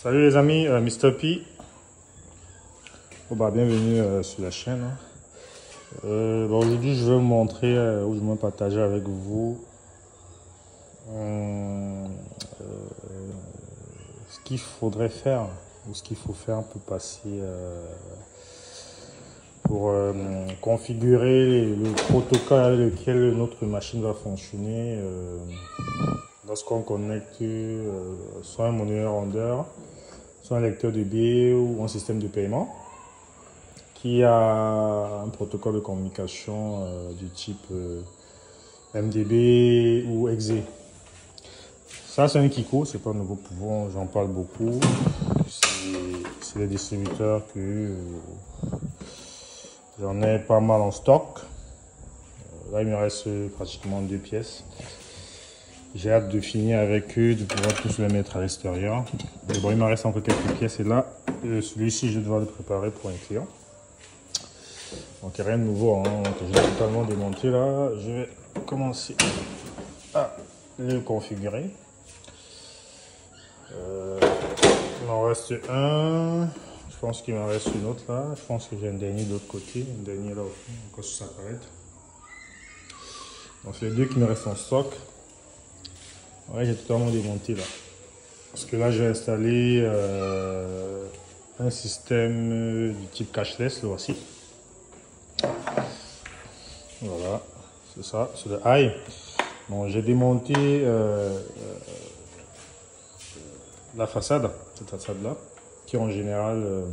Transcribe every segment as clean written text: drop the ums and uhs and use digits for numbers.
Salut les amis, Mr. P. Oh, bienvenue sur la chaîne. Aujourd'hui, je vais vous montrer ou du moins partager avec vous ce qu'il faudrait faire ou ce qu'il faut faire pour passer pour configurer le protocole avec lequel notre machine va fonctionner lorsqu'on connecte soit un moniteur rondeur, soit un lecteur de billets ou un système de paiement qui a un protocole de communication du type MDB ou EXE. Ça, c'est un Kiko, c'est pas nouveau pour vous, j'en parle beaucoup. C'est les distributeurs que j'en ai pas mal en stock. Là, il me reste pratiquement 2 pièces. J'ai hâte de finir avec eux, de pouvoir tous les mettre à l'extérieur. Mais bon, il me reste encore quelques pièces et là, celui-ci, je dois le préparer pour un client. Donc, il n'y a rien de nouveau, hein. Donc, je l'ai totalement démonté là. Je vais commencer à le configurer. Il m'en reste un. Je pense qu'il m'en reste une autre là. Je pense que j'ai un dernier de l'autre côté. Un dernier là au fond, encore sur sa palette. Donc, c'est les deux qui me restent en stock. Ouais, j'ai totalement démonté là. Parce que là, j'ai installé un système du type cashless, le voici. Voilà, c'est ça, c'est le high. Bon, j'ai démonté la façade, cette façade-là, qui en général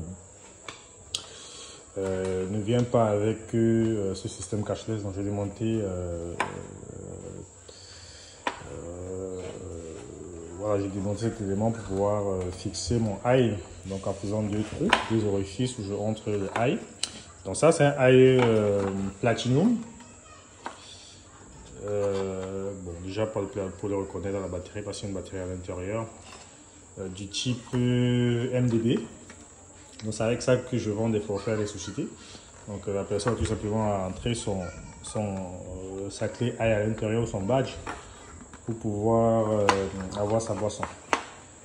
ne vient pas avec ce système cashless. Donc, j'ai démonté voilà, j'ai démonté cet élément pour pouvoir fixer mon high, donc en faisant deux trous, deux orifices où je rentre le high. Donc ça, c'est un high platinum. Bon, déjà pour le reconnaître dans la batterie, parce qu'il y a une batterie à l'intérieur du type MDB. Donc c'est avec ça que je vends des forfaits à des sociétés. Donc la personne a tout simplement à entrer sa clé high à l'intérieur ou son badge pour pouvoir avoir sa boisson.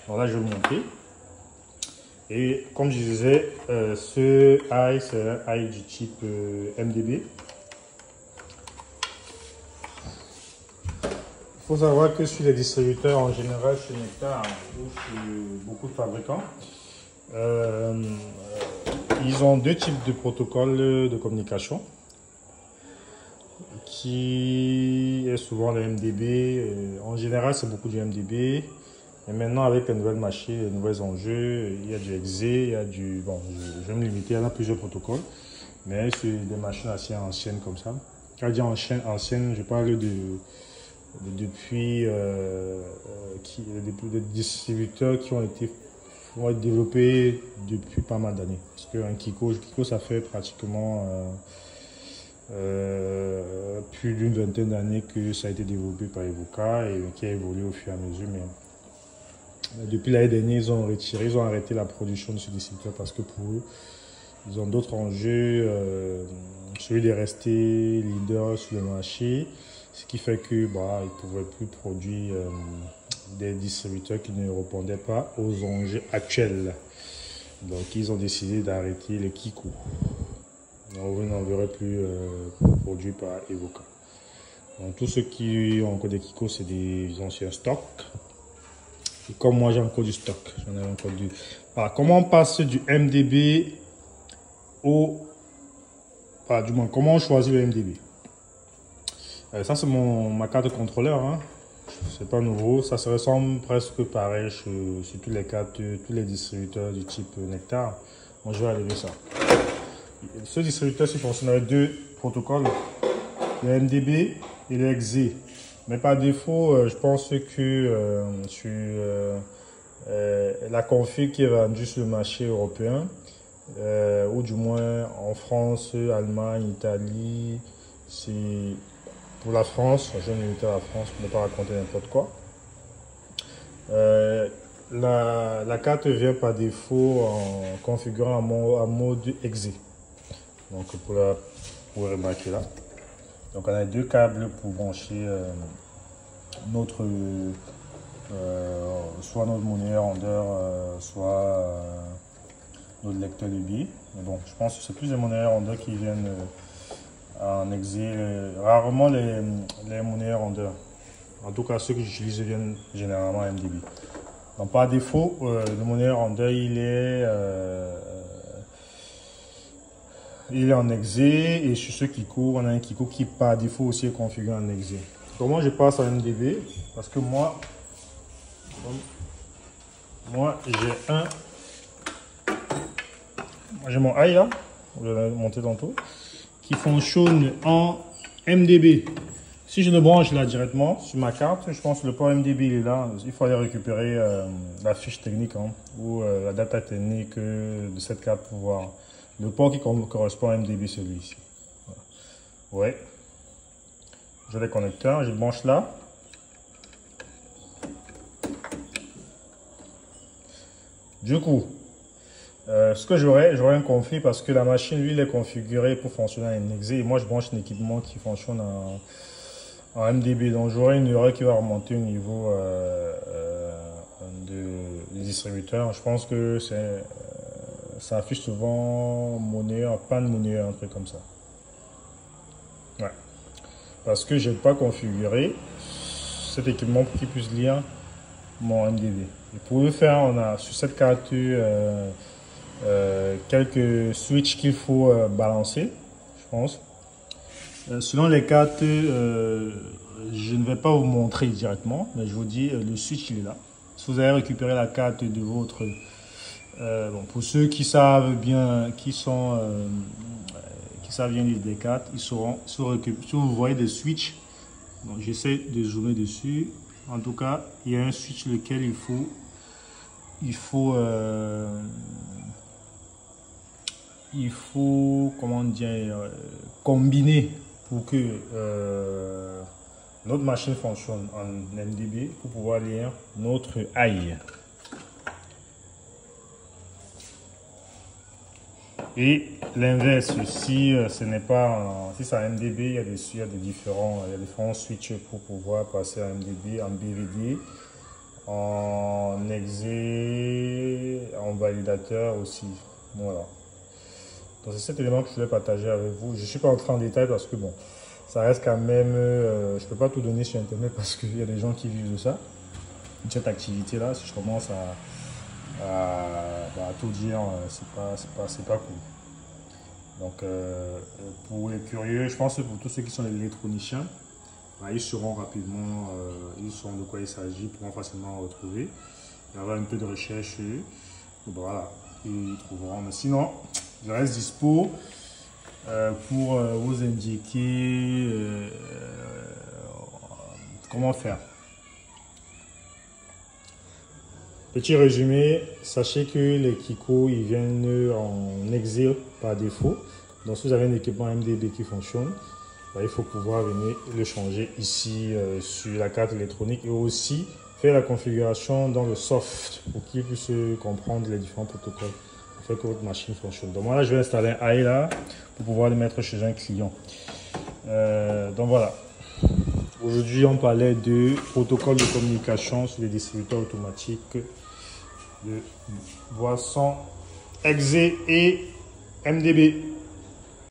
Donc là, je vais monter. Et comme je disais, ce high, c'est un high du type MDB. Il faut savoir que sur les distributeurs en général, chez Nectar ou chez beaucoup de fabricants, ils ont deux types de protocoles de communication, qui est souvent le MDB. En général, c'est beaucoup du MDB. Et maintenant, avec les nouvelles machines, les nouveaux enjeux, il y a du EXE, il y a du... Bon, je vais me limiter à plusieurs protocoles, mais sur des machines assez anciennes comme ça. Quand je dis anciennes, je parle depuis des distributeurs qui ont été développés depuis pas mal d'années. Parce qu'un Kiko, ça fait pratiquement plus d'une vingtaine d'années que ça a été développé par Evoca et qui a évolué au fur et à mesure. Mais depuis l'année dernière, ils ont arrêté la production de ce distributeur parce que pour eux, ils ont d'autres enjeux, celui de rester leader sur le marché, ce qui fait que ils ne pouvaient plus produire des distributeurs qui ne répondaient pas aux enjeux actuels. Donc ils ont décidé d'arrêter les Kiko. Donc vous n'en verrez plus produits par Evoca. Donc tous ceux qui ont encore des Kiko, c'est des anciens stocks. Et comme moi, j'ai encore du stock. J'en ai encore du. Alors, comment on passe du MDB au. Du moins, comment on choisit le MDB? Ça, c'est ma carte de contrôleur. Hein. C'est pas nouveau. Ça se ressemble presque pareil sur toutes les cartes, tous les distributeurs du type Nectar. Donc, je vais enlever ça. Ce distributeur, il fonctionne avec deux protocoles, le MDB et le EXE. Mais par défaut, je pense que sur la config qui est vendue sur le marché européen, ou du moins en France, Allemagne, Italie, c'est pour la France, je vais me limiter à la France pour ne pas raconter n'importe quoi. La carte vient par défaut en configurant en mode EXE. Donc pour remarquer là. Donc on a deux câbles pour brancher soit notre moniteur rondeur, reçoit notre lecteur de billets. Mais bon, je pense que c'est plus les monnayeurs Honda qui viennent en exil. Rarement les monnayeurs Honda. En tout cas, ceux que j'utilise viennent généralement à MDB. Donc par défaut, le monnayeur Honda, il est en exé, et sur ceux qui courent, on a un Kiko qui par défaut aussi est configuré en exé. Comment je passe à MDB? Parce que moi j'ai mon AI là, je vais monter tantôt, qui fonctionne en MDB. Si je le branche là directement sur ma carte, je pense que le port MDB il est là. Il faut aller récupérer la fiche technique ou la data technique de cette carte pour voir le port qui correspond à MDB, celui-ci. Voilà. Ouais. J'ai les connecteurs, je le branche là. Du coup, ce que j'aurais un conflit parce que la machine, lui, elle est configurée pour fonctionner en exe et moi, je branche un équipement qui fonctionne en MDB. Donc, j'aurai une erreur qui va remonter au niveau du distributeur. Je pense que ça affiche souvent monnayeur, pas de monnayeur, un truc comme ça. Ouais. Parce que je n'ai pas configuré cet équipement pour qu'il puisse lire mon MDB. Et pour le faire, on a sur cette carte quelques switches qu'il faut balancer, je pense. Selon les cartes, je ne vais pas vous montrer directement, mais je vous dis, le switch il est là. Si vous avez récupéré la carte de votre... bon, pour ceux qui savent bien, qui savent bien lire des cartes, ils sauront, si vous voyez des switches, bon, j'essaie de zoomer dessus. En tout cas, il y a un switch lequel il faut comment dire, combiner pour que notre machine fonctionne en MDB pour pouvoir lire notre AI. Et l'inverse, si ce n'est pas si c'est en MDB, il y a des différents switches pour pouvoir passer à MDB, en BVD, en exe, en validateur aussi. Voilà. Donc c'est cet élément que je voulais partager avec vous. Je ne suis pas entré en détail parce que bon, ça reste quand même, je ne peux pas tout donner sur internet parce qu'il y a des gens qui vivent de ça. Cette activité là, si je commence à tout dire, c'est pas cool. Donc pour les curieux, je pense que pour tous ceux qui sont les électroniciens, ils sauront rapidement, ils sauront de quoi il s'agit, pourront facilement retrouver. Il y aura un peu de recherche, voilà, ils trouveront. Mais sinon, je reste dispo pour vous indiquer comment faire. Petit résumé, sachez que les Kiko ils viennent en exil par défaut. Donc si vous avez un équipement MDB qui fonctionne, il faut pouvoir venir le changer ici sur la carte électronique et aussi faire la configuration dans le soft pour qu'il puisse comprendre les différents protocoles pour faire que votre machine fonctionne. Donc moi là je vais installer un AI là pour pouvoir le mettre chez un client. Donc voilà. Aujourd'hui on parlait de protocole de communication sur les distributeurs automatiques de boissons exe et MDB.